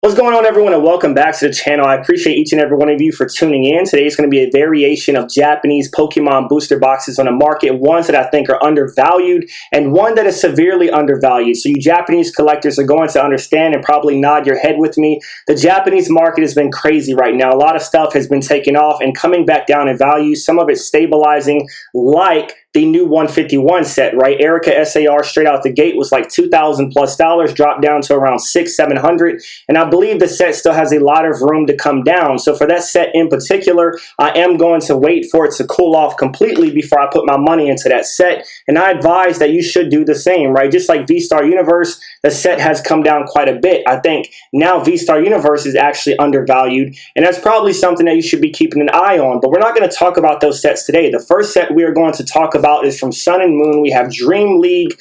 What's going on, everyone, and welcome back to the channel. I appreciate each and every one of you for tuning in. Today is going to be a variation of Japanese Pokemon booster boxes on the market, ones that I think are undervalued and one that is severely undervalued. So you Japanese collectors are going to understand and probably nod your head with me. The Japanese market has been crazy right now. A lot of stuff has been taken off and coming back down in value. Some of it stabilizing, like the new 151 set, right? Erica SAR straight out the gate was like $2,000 plus, dropped down to around $600-700, and I believe the set still has a lot of room to come down. So for that set in particular, I am going to wait for it to cool off completely before I put my money into that set, and I advise that you should do the same, right? Just like V-Star Universe, the set has come down quite a bit. I think now V-Star Universe is actually undervalued, and that's probably something that you should be keeping an eye on, but we're not going to talk about those sets today. The first set we are going to talk about is from Sun and Moon. We have Dream League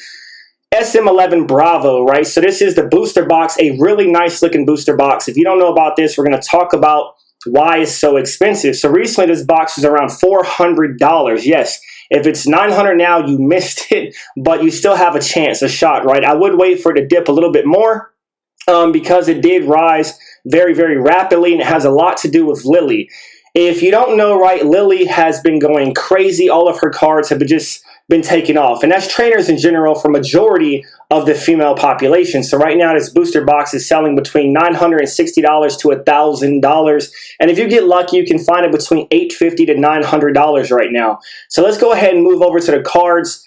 SM11 Bravo, right? So this is the booster box, a really nice looking booster box. If you don't know about this, we're going to talk about why it's so expensive. So recently this box was around $400. Yes, if it's $900 now, you missed it, but you still have a chance, a shot, right? I would wait for it to dip a little bit more because it did rise very, very rapidly, and it has a lot to do with Lily. If you don't know, right, Lily has been going crazy. All of her cards have just been taken off, and that's trainers in general for majority of the female population. So right now this booster box is selling between $960 to $1,000, and if you get lucky you can find it between $850 to $900 right now. So let's go ahead and move over to the cards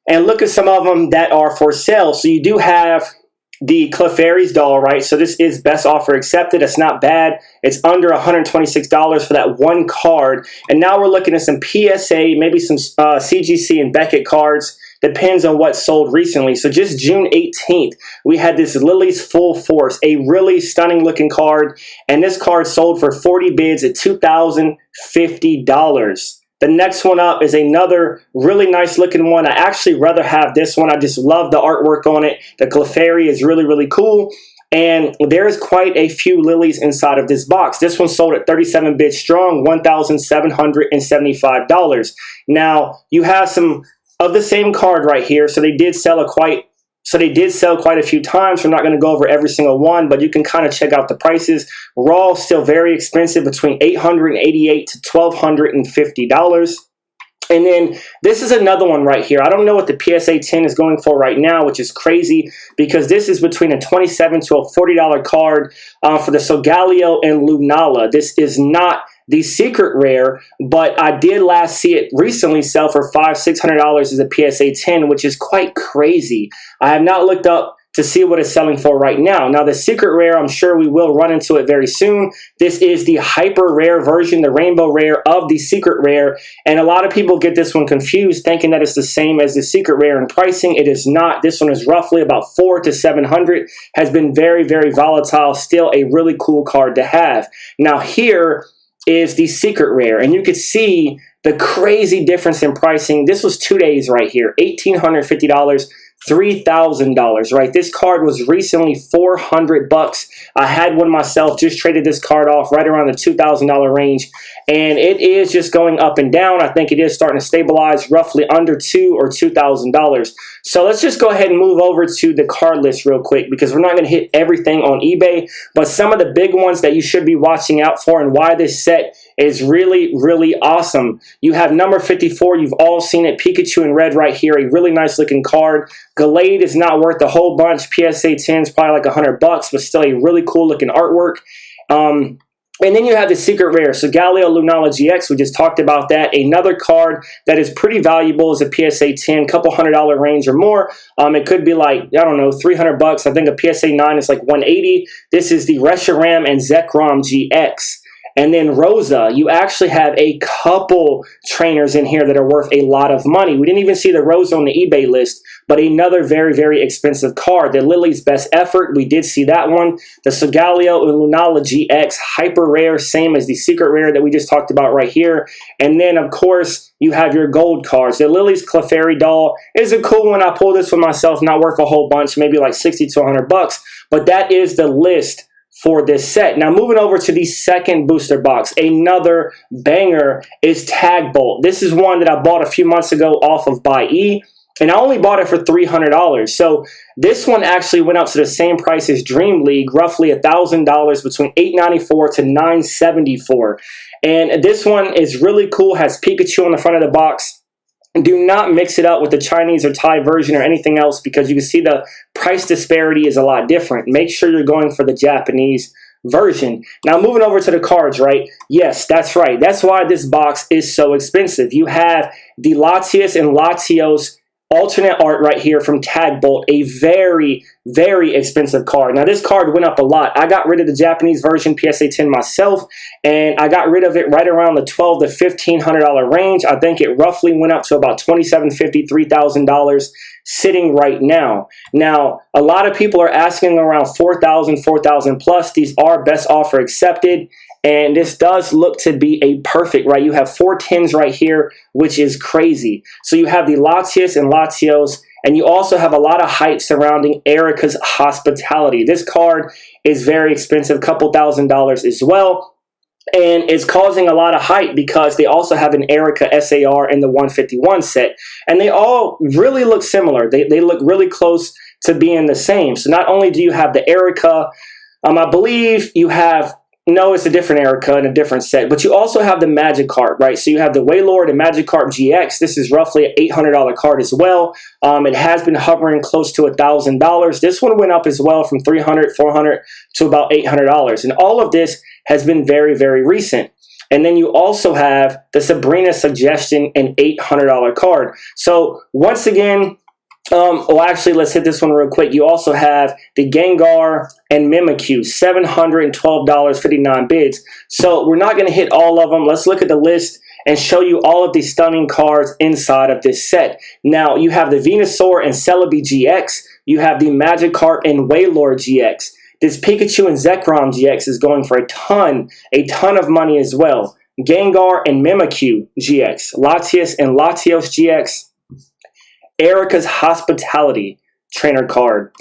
and look at some of them that are for sale. So you do have the Clefairy's doll, right? So this is best offer accepted. It's not bad. It's under $126 for that one card. And now we're looking at some PSA, maybe some CGC and Beckett cards. Depends on what sold recently. So just June 18th, we had this Lily's Full Force, a really stunning looking card. And this card sold for 40 bids at $2,050. The next one up is another really nice looking one. I actually rather have this one. I just love the artwork on it. The Clefairy is really, really cool. And there's quite a few Lilies inside of this box. This one sold at 37 bids strong, $1,775. Now, you have some of the same card right here. So they did sell quite a few times. We're not going to go over every single one, but you can kind of check out the prices. Raw still very expensive, between $888 to $1,250. And then this is another one right here. I don't know what the PSA 10 is going for right now, which is crazy because this is between a $27 to a $40 card for the Solgaleo and Lunala. This is not the secret rare, but I did last see it recently sell for $500-600 as a PSA 10, which is quite crazy. I have not looked up to see what it's selling for right now. Now the secret rare, I'm sure we will run into it very soon. This is the hyper rare version, the rainbow rare of the secret rare, and a lot of people get this one confused thinking that it's the same as the secret rare in pricing. It is not. This one is roughly about $400 to $700, has been very, very volatile. Still a really cool card to have. Now here is the secret rare, and you could see the crazy difference in pricing. This was 2 days right here, $1,850, $3,000, right? This card was recently $400. I had one myself, just traded this card off right around the $2,000 range, and it is just going up and down. I think it is starting to stabilize roughly under $2,000 or $2,000. So let's just go ahead and move over to the card list real quick, because we're not going to hit everything on eBay, but some of the big ones that you should be watching out for and why this set is really, really awesome. You have number 54. You've all seen it. Pikachu in red right here. A really nice looking card. Gallade is not worth a whole bunch. PSA 10 is probably like $100, but still a really cool looking artwork. And then you have the secret rare. So Galileo Lunala GX, we just talked about that. Another card that is pretty valuable is a PSA 10, couple $100 range or more. It could be like, I don't know, $300. I think a PSA 9 is like $180. This is the Reshiram and Zekrom GX. And then Rosa, you actually have a couple trainers in here that are worth a lot of money. We didn't even see the Rosa on the eBay list, but another very, very expensive card. The Lily's Best Effort, we did see that one. The Solgaleo and Lunala GX, hyper rare, same as the secret rare that we just talked about right here. And then, of course, you have your gold cards. The Lily's Clefairy doll is a cool one. I pulled this for myself, not worth a whole bunch, maybe like $60 to $100. But that is the list for this set. Now moving over to the second booster box, another banger is Tag Bolt. This is one that I bought a few months ago off of Buy E. And I only bought it for $300. So this one actually went up to the same price as Dream League, roughly $1,000, between $894 to $974. And this one is really cool, has Pikachu on the front of the box. Do not mix it up with the Chinese or Thai version or anything else, because you can see the price disparity is a lot different. Make sure you're going for the Japanese version. Now moving over to the cards, right? Yes, that's right. That's why this box is so expensive. You have the Latios and Latios alternate art right here from Tag Bolt, a very, very expensive card. Now this card went up a lot. I got rid of the Japanese version PSA 10 myself, and I got rid of it right around the $1,200 to $1,500 range. I think it roughly went up to about $2,750, $3,000 sitting right now. Now, a lot of people are asking around $4,000, $4,000 plus. These are best offer accepted. And this does look to be a perfect, right? You have 4 tens right here, which is crazy. So you have the Latios and Latios, and you also have a lot of hype surrounding Erica's Hospitality. This card is very expensive, couple $1,000s as well. And it's causing a lot of hype because they also have an Erica SAR in the 151 set. And they all really look similar. They look really close to being the same. So not only do you have the Erica, I believe you have, no, it's a different Erica and a different set, but you also have the Magikarp, right? So you have the Wailord and Magikarp GX. This is roughly an $800 card as well. It has been hovering close to $1,000. This one went up as well from $300, $400 to about $800. And all of this has been very, very recent. And then you also have the Sabrina Suggestion, an $800 card. So once again, well, actually, let's hit this one real quick. You also have the Gengar and Mimikyu, $712, 59 bids. So we're not going to hit all of them. Let's look at the list and show you all of these stunning cards inside of this set. Now, you have the Venusaur and Celebi GX. You have the Magikarp and Wailord GX. This Pikachu and Zekrom GX is going for a ton of money as well. Gengar and Mimikyu GX. Latios and Latios GX. Erica's Hospitality trainer card.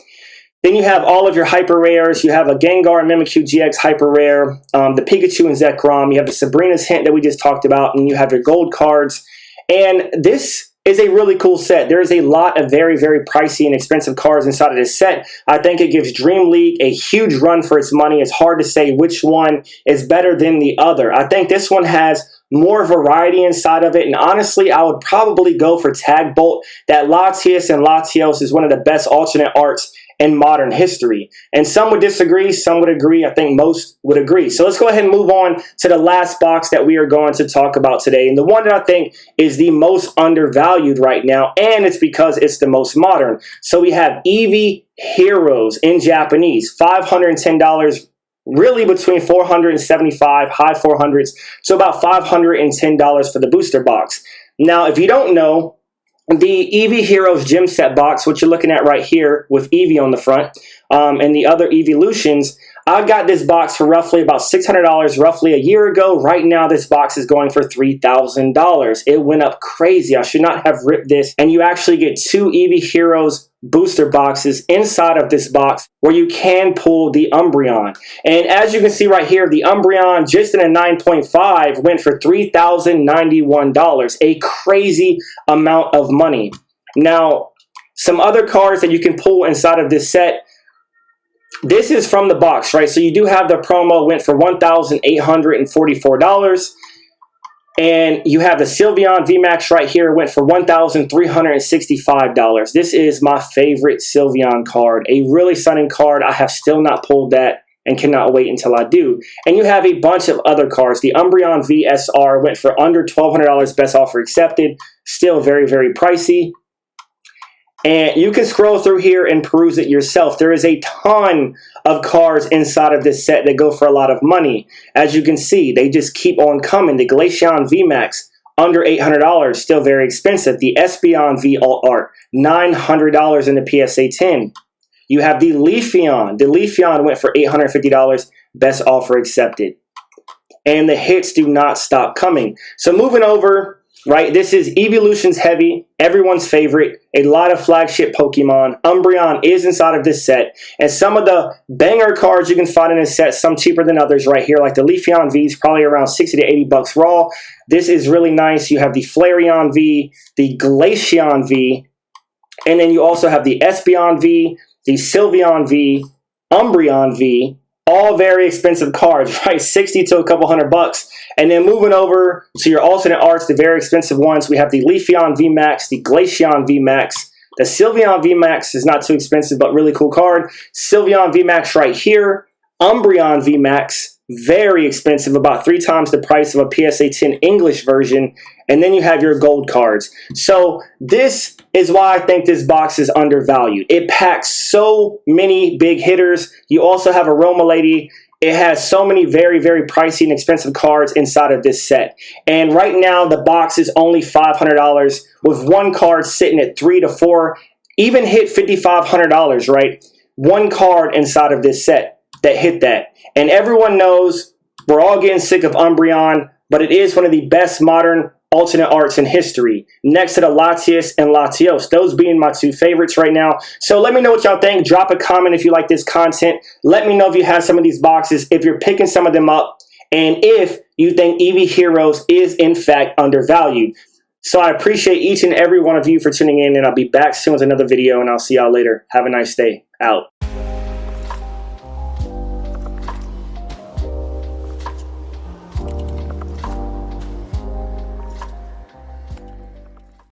Then you have all of your hyper rares. You have a Gengar and Mimikyu GX hyper rare, the Pikachu and Zekrom. You have the Sabrina's Hint that we just talked about, and you have your gold cards. And this is a really cool set. There is a lot of very, very pricey and expensive cards inside of this set. I think it gives Dream League a huge run for its money. It's hard to say which one is better than the other. I think this one has more variety inside of it, and honestly, I would probably go for Tag Bolt. That Latios and Latios is one of the best alternate arts in modern history. And some would disagree, some would agree. I think most would agree. So let's go ahead and move on to the last box that we are going to talk about today. And the one that I think is the most undervalued right now, and it's because it's the most modern. So we have Eevee Heroes in Japanese, $510, really between $475, high 400s, so about $510 for the booster box. Now, if you don't know, the Eevee Heroes gym set box, which you're looking at right here with Eevee on the front, and the other Eeveelutions, I got this box for roughly about $600 roughly a year ago. Right now, this box is going for $3,000. It went up crazy. I should not have ripped this. And you actually get 2 Eevee Heroes booster boxes inside of this box where you can pull the Umbreon. And as you can see right here, the Umbreon just in a 9.5 went for $3,091, a crazy amount of money. Now, some other cards that you can pull inside of this set, this is from the box, right? So you do have the promo, went for $1,844. And you have the Sylveon VMAX right here, went for $1,365. This is my favorite Sylveon card. A really stunning card. I have still not pulled that and cannot wait until I do. And you have a bunch of other cards. The Umbreon VSR went for under $1,200, best offer accepted. Still very, very pricey. And you can scroll through here and peruse it yourself. There is a ton of cards inside of this set that go for a lot of money. As you can see, they just keep on coming. The Glaceon VMAX, under $800, still very expensive. The Espeon V Alt Art, $900 in the PSA 10. You have the Leafeon. The Leafeon went for $850, best offer accepted. And the hits do not stop coming. So moving over, right, this is Eeveelutions Heavy, everyone's favorite, a lot of flagship Pokemon. Umbreon is inside of this set, and some of the banger cards you can find in this set, some cheaper than others right here, like the Leafeon V is probably around 60 to 80 bucks raw. This is really nice. You have the Flareon V, the Glaceon V, And then you also have the Espeon V, the Sylveon V, Umbreon V, all very expensive cards, right? 60 to a couple $100. And then moving over to your alternate arts, the very expensive ones, we have the Leafeon V Max, the Glaceon V Max, the Sylveon V Max is not too expensive, but really cool card. Sylveon V Max right here, Umbreon V Max, very expensive, about 3 times the price of a PSA 10 English version. And then you have your gold cards. So this is why I think this box is undervalued. It packs so many big hitters. You also have Aroma Lady. It has so many very, very pricey and expensive cards inside of this set. And right now, the box is only $500 with one card sitting at $300 to $400, even hit $5,500, right? One card inside of this set that hit that. And everyone knows we're all getting sick of Umbreon, but it is one of the best modern alternate arts in history, next to the Latias and Latios, those being my 2 favorites right now. So let me know what y'all think. Drop a comment if you like this content. Let me know if you have some of these boxes, if you're picking some of them up, and if you think Eevee Heroes is in fact undervalued. So I appreciate each and every one of you for tuning in, and I'll be back soon with another video, and I'll see y'all later. Have a nice day. Out.